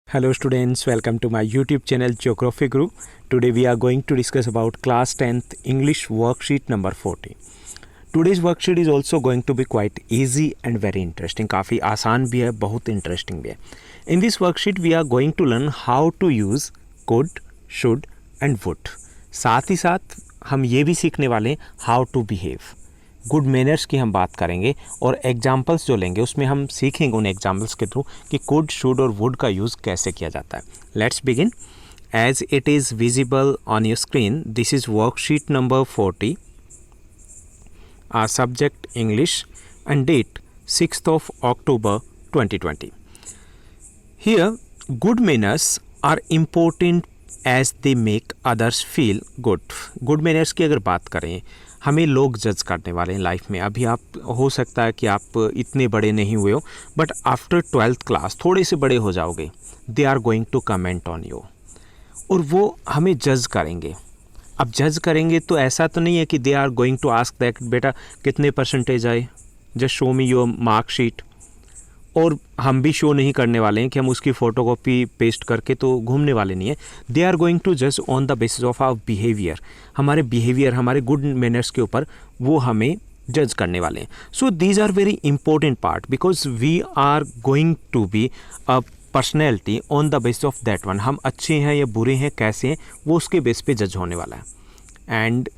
Hello students, welcome to my YouTube channel Geography Guru. Today we are going to discuss about class 10th English worksheet number 40. Today's worksheet is also going to be quite easy and very interesting. काफ़ी आसान भी है, बहुत interesting भी है. In this worksheet we are going to learn how to use could, should and would. साथ ही साथ हम ये भी सीखने वाले हैं how to behave. Good manners की हम बात करेंगे और एग्जाम्पल्स जो लेंगे उसमें हम सीखेंगे उन एग्जाम्पल्स के थ्रू कि कुड, शुड और वुड का यूज़ कैसे किया जाता है. Let's begin. As it is visible on your screen, this is worksheet number 40. Our subject English and date 6th of October 2020. Here, good manners are important as they make others feel good. Good manners की अगर बात करें, हमें लोग जज करने वाले हैं लाइफ में. अभी आप हो सकता है कि आप इतने बड़े नहीं हुए हो, बट आफ्टर 12th क्लास थोड़े से बड़े हो जाओगे. They are going to comment on you और वो हमें जज करेंगे. अब जज करेंगे तो ऐसा तो नहीं है कि they are going to ask that बेटा कितने परसेंटेज आए, just show me your marksheet. और हम भी शो नहीं करने वाले हैं कि हम उसकी फ़ोटोकॉपी पेस्ट करके तो घूमने वाले नहीं है. दे आर गोइंग टू जज on the basis of our behaviour. हमारे बिहेवियर, हमारे गुड मैनर्स के ऊपर वो हमें जज करने वाले हैं. So these are very important part because we are going to be a personality on the basis of that one. हम अच्छे हैं या बुरे हैं, कैसे हैं, वो उसके बेस पे जज होने वाला है. एंड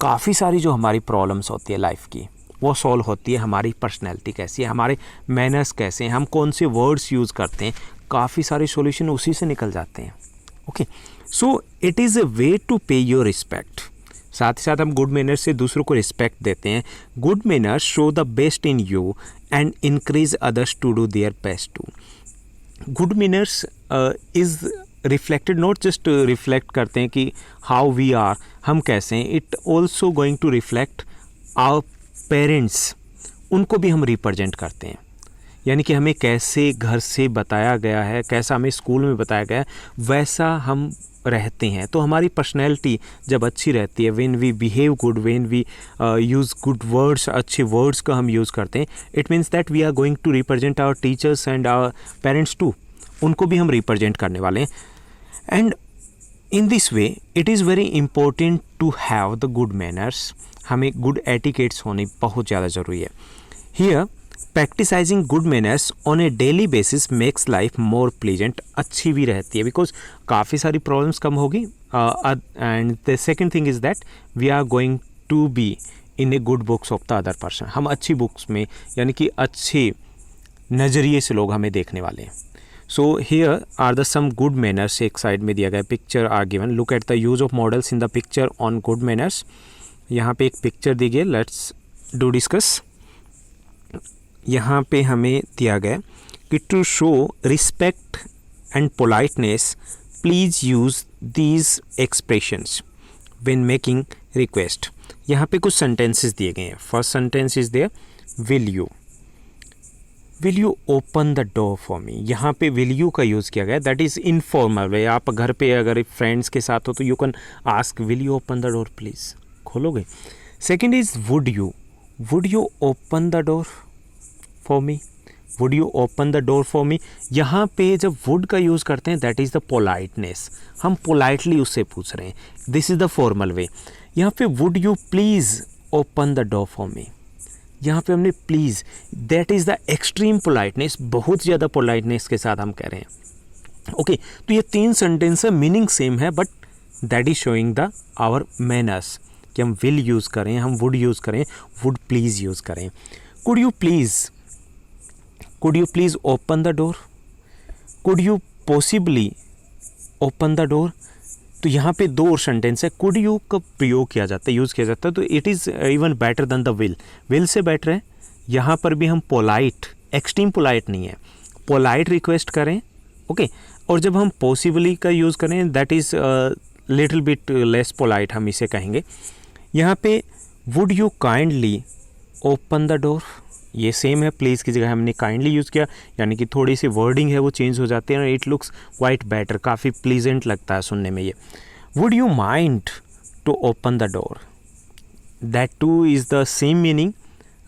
काफ़ी सारी जो हमारी प्रॉब्लम्स होती है लाइफ की वो सॉल्व होती है. हमारी पर्सनैलिटी कैसी है, हमारे मैनर्स कैसे हैं, हम कौन से वर्ड्स यूज़ करते हैं, काफ़ी सारे सॉल्यूशन उसी से निकल जाते हैं. Okay, so it is a way to pay your respect. साथ ही साथ हम गुड मैनर्स से दूसरों को रिस्पेक्ट देते हैं. Good manners show the best in you and increase others to do their best too. Good manners is reflected, not just reflect करते हैं कि हाउ वी आर, हम कैसे हैं. It also going to reflect our parents, उनको भी हम represent करते हैं. यानी कि हमें कैसे घर से बताया गया है, कैसा हमें स्कूल में बताया गया है, वैसा हम रहते हैं. तो हमारी पर्सनैलिटी जब अच्छी रहती है, when we behave good, when we use good words, अच्छे वर्ड्स का हम यूज़ करते हैं, it means that we are going to represent our teachers and our parents too. उनको भी हम रिप्रेजेंट करने वाले हैं. And in this way it is very important to have the good manners. हमें गुड एटिकेट्स होने बहुत ज़्यादा ज़रूरी है. Here practising good manners on a daily basis makes life more pleasant. अच्छी भी रहती है बिकॉज काफ़ी सारी प्रॉब्लम्स कम होगी. And the second thing is that we are going to be in a good books of the other person. हम अच्छी बुक्स में, यानी कि अच्छे नज़रिए से लोग हमें देखने वाले हैं. So here are the some good manners. एक साइड में दिया गया picture are given. Look at the use of modals in the picture on good manners. यहाँ पे एक पिक्चर दी गई, लेट्स डू डिस्कस. यहाँ पे हमें दिया गया कि to show respect and politeness please use these expressions when making request. यहाँ पे कुछ सेंटेंसेस दिए गए हैं. First sentence is there, will you open the door for me. यहाँ पे विल यू का यूज़ किया गया. That is informal way. आप घर पे अगर फ्रेंड्स के साथ हो तो you can ask will you open the door please, खोलोगे. Second is would you open the door for me. Would you open the door for me. यहाँ पे जब वुड का यूज़ करते हैं दैट इज़ द पोलाइटनेस. हम politely उससे पूछ रहे हैं. This is the formal way. यहाँ पे would you please open the door for me. यहाँ पे हमने please, that is the extreme politeness. बहुत ज़्यादा पोलाइटनेस के साथ हम कह रहे हैं. ओके, तो ये तीन सेंटेंस है, मीनिंग सेम है, but that is showing the our manners कि हम विल यूज़ करें, हम वुड यूज़ करें, वुड प्लीज़ यूज़ करें. Could you please open the door. Could you possibly open the door. तो यहाँ पे दो और सेंटेंस है. कुड यू का प्रयोग किया जाता है, यूज़ किया जाता है, तो it is even better than the will say better है. यहाँ पर भी हम पोलाइट, एक्सट्रीम पोलाइट नहीं है, पोलाइट रिक्वेस्ट करें. ओके, और जब हम पॉसिबली का यूज़ करें that is little bit less polite, हम इसे कहेंगे. यहाँ पे would you kindly open the door, ये सेम है. प्लीज़ की जगह हमने काइंडली यूज़ किया, यानी कि थोड़ी सी वर्डिंग है वो चेंज हो जाती है. इट लुक्स क्वाइट बेटर, काफ़ी प्लीजेंट लगता है सुनने में ये. Would you mind to open the door, that too is the same meaning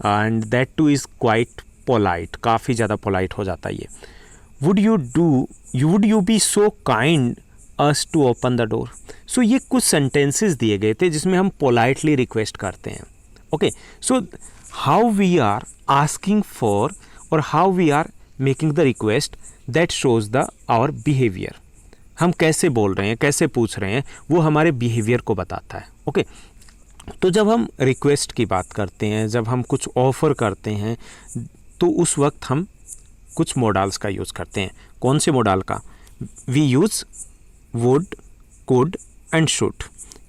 and that too is quite polite, काफ़ी ज़्यादा पोलाइट हो जाता है ये. Would you do would you be so kind as to open the door. सो ये कुछ sentences दिए गए थे जिसमें हम पोलाइटली रिक्वेस्ट करते हैं। Okay, so how we are asking for और how we are making the request, that shows the our behaviour. हम कैसे बोल रहे हैं, कैसे पूछ रहे हैं, वो हमारे बिहेवियर को बताता है। ओके, तो जब हम रिक्वेस्ट की बात करते हैं, जब हम कुछ ऑफ़र करते हैं, तो उस वक्त हम कुछ मोडाल्स का यूज़ करते हैं। कौन से मोडाल का? We use would, could and should,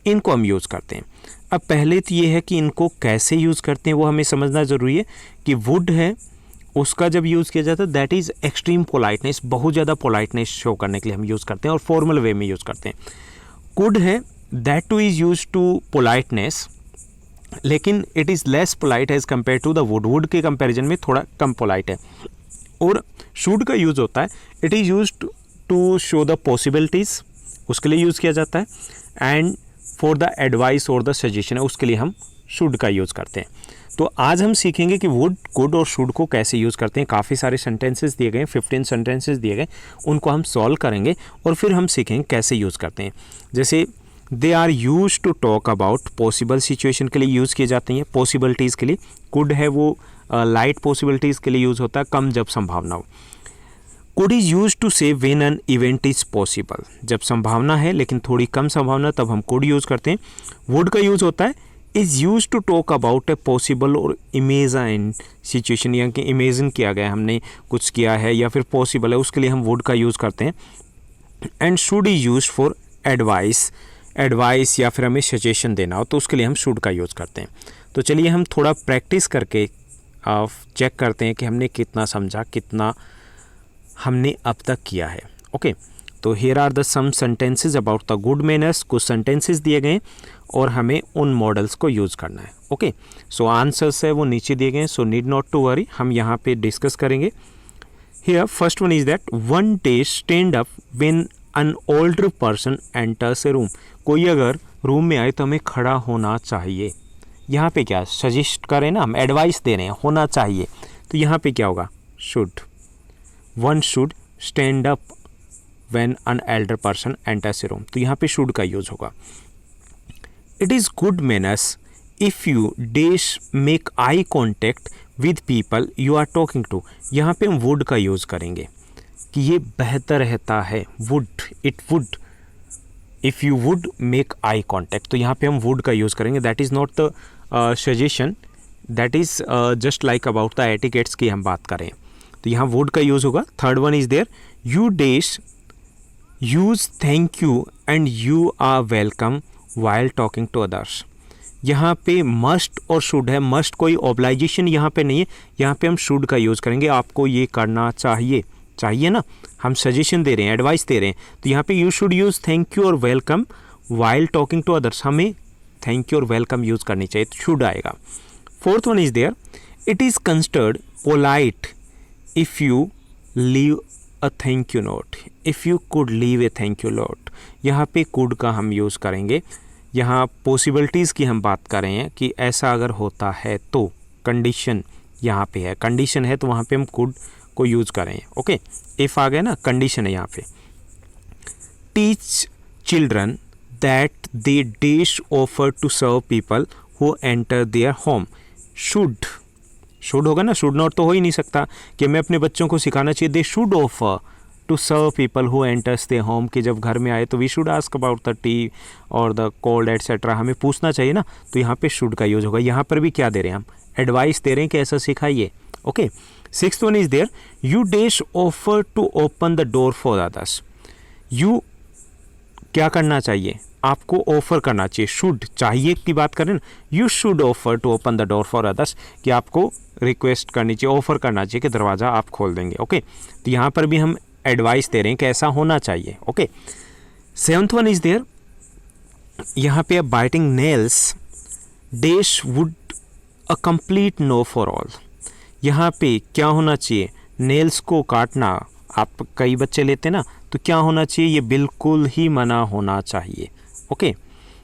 इनको हम यूज़ करते हैं। अब पहले तो ये है कि इनको कैसे यूज़ करते हैं वो हमें समझना ज़रूरी है। कि वुड है, उसका जब यूज़ किया जाता है दैट इज़ एक्सट्रीम पोलाइटनेस, बहुत ज़्यादा पोलाइटनेस शो करने के लिए हम यूज़ करते हैं और फॉर्मल वे में यूज़ करते हैं। कुड है, that too is use to politeness, लेकिन it is less polite as compare to the would. Would के कंपैरिजन में थोड़ा कम पोलाइट है। और शुड का यूज़ होता है, it is use to show the possibilities, उसके लिए यूज़ किया जाता है। एंड फॉर द एडवाइस और द सजेशन है, उसके लिए हम शुड का यूज़ करते हैं। तो आज हम सीखेंगे कि वुड, कुड और शुड को कैसे यूज़ करते हैं। काफ़ी सारे सेंटेंसेस दिए गए, 15 सेंटेंसेस दिए गए, उनको हम सॉल्व करेंगे और फिर हम सीखेंगे कैसे यूज़ करते हैं। जैसे they are use to talk about possible situation के लिए यूज़ किए जाते हैं, पॉसिबिलिटीज़ के लिए। कुड है वो लाइट पॉसिबिलिटीज़ के लिए यूज़ होता है, कम जब संभावना हो। कुड इज़ यूज टू से when an event is possible, जब संभावना है लेकिन थोड़ी कम संभावना, तब हम कुड यूज़ करते हैं। वुड का यूज़ होता है is use to talk about a possible और इमेजिन सिचुएशन, यानी कि इमेजिन किया गया, हमने कुछ किया है या फिर पॉसिबल है, उसके लिए हम वुड का यूज़ करते हैं। And should is use for advice, advice या फिर हमें सजेशन देना हो तो उसके लिए हम शुड का यूज़ करते हैं। तो चलिए हम थोड़ा प्रैक्टिस करके चेक करते हैं कि हमने कितना समझा, कितना हमने अब तक किया है। ओके, तो here are the some sentences about the good manners. कुछ सेंटेंसेस दिए गए और हमें उन मॉडल्स को यूज़ करना है। ओके, सो आंसर्स है वो नीचे दिए गए, so need not to worry, हम यहाँ पे डिस्कस करेंगे। Here first one is that one day stand up when an older person enters a room. कोई अगर रूम में आए तो हमें खड़ा होना चाहिए। यहाँ पे क्या सजेस्ट करें ना, हम एडवाइस दे रहे हैं, होना चाहिए, तो यहाँ पे क्या होगा? Should. One should stand up when an elder person enters a room, तो यहाँ पे शुड का यूज होगा। It is good manners if you dash make eye contact with people you are talking to, यहाँ पे हम वुड का use करेंगे कि ये बेहतर रहता है। Would, it would, if you would make eye contact, तो यहाँ पे हम वुड का यूज़ करेंगे। That is not the suggestion, that is just like about the etiquettes की हम बात करें, तो यहाँ वुड का यूज़ होगा। Third one is there you dash use thank you and you are welcome while talking to others. यहाँ पे मस्ट और शुड है, मस्ट कोई ऑब्लाइजेशन यहाँ पे नहीं है, यहाँ पे हम शुड का यूज़ करेंगे। आपको ये करना चाहिए, चाहिए ना, हम सजेशन दे रहे हैं, एडवाइस दे रहे हैं, तो यहाँ पे you should use thank you और welcome while talking to others, हमें थैंक यू और वेलकम यूज़ करनी चाहिए, तो शुड आएगा। Fourth one is there it is considered polite if you leave a thank you note, if you could leave a thank you note, यहाँ पे could का हम यूज़ करेंगे। यहाँ पॉसिबिलिटीज़ की हम बात कर रहे हैं कि ऐसा अगर होता है तो, कंडीशन यहाँ पे है, कंडीशन है तो वहाँ पे हम कुड को यूज़ करें। ओके, इफ़ आ गया ना, कंडीशन है यहाँ पे। Teach children that they dash offer to serve people who enter their home, should, should होगा ना, शुड नॉट तो हो ही नहीं सकता कि मैं अपने बच्चों को सिखाना चाहिए they should offer to serve people who enters their home, कि जब घर में आए तो we should ask about the tea और द कोल्ड एटसेट्रा, हमें पूछना चाहिए ना, तो यहाँ पे शुड का यूज़ होगा। यहाँ पर भी क्या दे रहे हैं हम? एडवाइस दे रहे हैं कि ऐसा सिखाइए। Okay, sixth one is there you dash offer to open the door for others, you क्या करना चाहिए? आपको ऑफर करना चाहिए। शुड, चाहिए की बात करें ना, you should offer to open the door for others, कि आपको रिक्वेस्ट करनी चाहिए, ऑफर करना चाहिए कि दरवाज़ा आप खोल देंगे। ओके, तो यहाँ पर भी हम एडवाइस दे रहे हैं कि ऐसा होना चाहिए। Okay, seventh one is there यहाँ पे biting nails dash would a complete no for all, यहाँ पे क्या होना चाहिए? नेल्स को काटना, आप कई बच्चे लेते ना, तो क्या होना चाहिए? ये बिल्कुल ही मना होना चाहिए। ओके,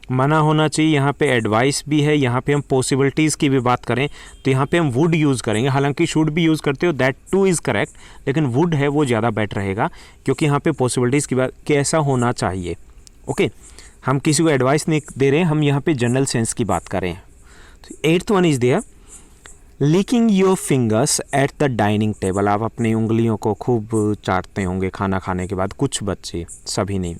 मना होना चाहिए। यहाँ पे एडवाइस भी है, यहाँ पे हम पॉसिबिलिटीज़ की भी बात करें तो यहाँ पे हम वुड यूज़ करेंगे। हालांकि शुड भी यूज़ करते हो, दैट टू इज़ करेक्ट, लेकिन वुड है वो ज़्यादा बेटर रहेगा क्योंकि यहाँ पे पॉसिबिलिटीज़ की बात कैसा होना चाहिए। ओके, हम किसी को एडवाइस नहीं दे रहे हैं, हम यहाँ पे जनरल सेंस की बात कर रहे हैं। तो 8th one is there, licking your fingers at the dining table. आप अपनी उंगलियों को खूब चाटते होंगे खाना खाने के बाद, कुछ बच्चे, सभी नहीं।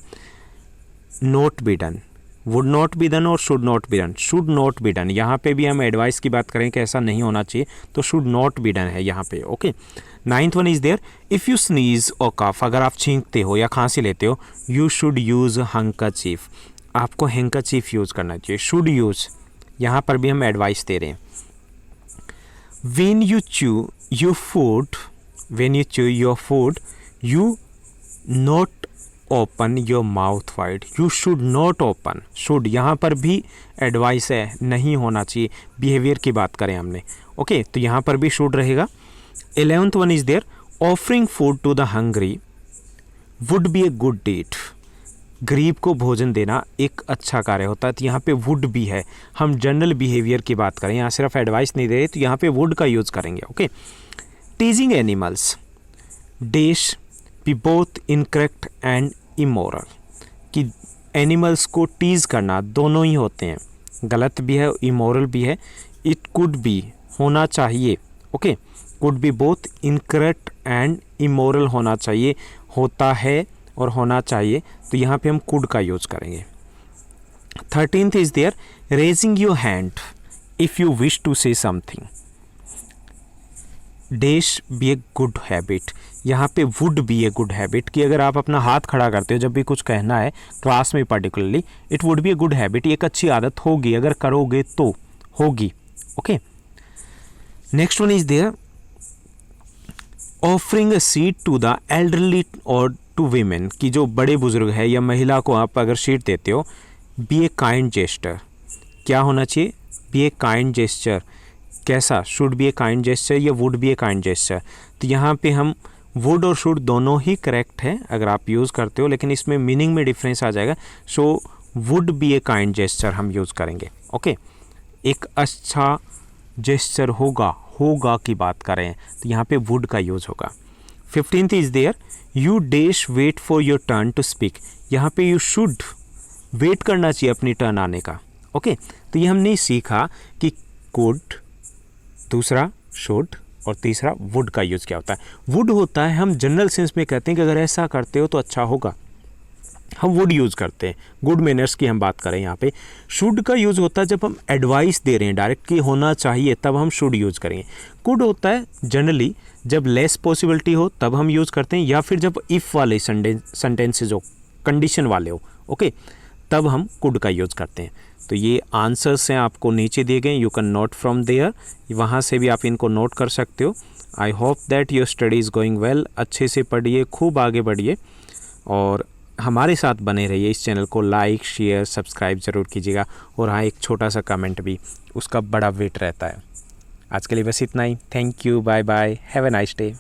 Not be done, would not be done और should not be done. Should not be done, यहाँ पे भी हम एडवाइस की बात करें कि ऐसा नहीं होना चाहिए, तो शुड नॉट बी डन है यहाँ पे। Okay, 9th one is there, if you sneeze और कफ, अगर आप छींकते हो या खांसी लेते हो, यू शुड यूज़ हैंकरचीफ, आपको हैंकरचीफ यूज़ करना चाहिए। शुड यूज़, यहाँ पर भी हम एडवाइस दे रहे हैं। When you chew your food, you not open your mouth wide. You should not open. Should यहाँ पर भी एडवाइस है, नहीं होना चाहिए। बिहेवियर की बात करें हमने, ओके, तो यहाँ पर भी शुड रहेगा। 11th one is there, offering food to the hungry would be a good deed. गरीब को भोजन देना एक अच्छा कार्य होता है, तो यहाँ पे वुड भी है। हम जनरल बिहेवियर की बात करें, यहाँ सिर्फ एडवाइस नहीं दे रहे, तो यहाँ पे वुड का यूज़ करेंगे। Okay, teasing animals dash be both incorrect and immoral, कि एनिमल्स को टीज़ करना दोनों ही होते हैं, गलत भी है, इमोरल भी है। इट कुड बी, होना चाहिए। Okay, could be both incorrect and immoral होना चाहिए, होता है और होना चाहिए, तो यहाँ पे हम कुड का यूज़ करेंगे। 13th is there, raising your hand if you wish to say something dash be a good habit. यहाँ पे would be a good habit, कि अगर आप अपना हाथ खड़ा करते हो जब भी कुछ कहना है क्लास में particularly, it would be a good habit, ये एक अच्छी आदत होगी, अगर करोगे तो होगी। Okay, next one is there, offering a seat to the elderly और टू वीमेन, कि जो बड़े बुजुर्ग है या महिला को आप अगर सीट देते हो, बी ए काइंड जेस्टर। क्या होना चाहिए? Be a kind gesture. कैसा? Should be a kind gesture या would be a kind gesture. तो यहाँ पे हम वुड और शुड दोनों ही करेक्ट है अगर आप यूज़ करते हो, लेकिन इसमें मीनिंग में डिफरेंस आ जाएगा। So would be a kind gesture हम यूज़ करेंगे। ओके, एक अच्छा जेस्चर होगा, होगा की बात करें तो यहाँ पे वुड का यूज़ होगा। 15th is there, you dash wait for your turn to speak. यहाँ पे यू शुड वेट करना चाहिए अपनी टर्न आने का। ओके, तो ये हमने सीखा कि कुड, दूसरा शुड और तीसरा वुड का यूज़ क्या होता है। वुड होता है, हम जनरल सेंस में कहते हैं कि अगर ऐसा करते हो तो अच्छा होगा, हम वुड यूज़ करते हैं। गुड मैनर्स की हम बात करें यहाँ पे। शुड का यूज़ होता है जब हम एडवाइस दे रहे हैं डायरेक्ट कि होना चाहिए, तब हम शुड यूज़ करेंगे। कुड होता है जनरली जब लेस पॉसिबिलिटी हो तब हम यूज़ करते हैं, या फिर जब इफ़ वाले सेंटेंसेज हो, कंडीशन वाले हो, ओके, तब हम कुड का यूज़ करते हैं। तो ये आंसर्स हैं आपको नीचे दिए गए, you can note from there, वहाँ से भी आप इनको नोट कर सकते हो। I hope that your study is going well. अच्छे से पढ़िए, खूब आगे बढ़िए और हमारे साथ बने रहिए। इस चैनल को लाइक, शेयर, सब्सक्राइब ज़रूर कीजिएगा। और हाँ, एक छोटा सा कमेंट भी, उसका बड़ा वेट रहता है। आज के लिए बस इतना ही। Thank you, bye bye, have a nice day.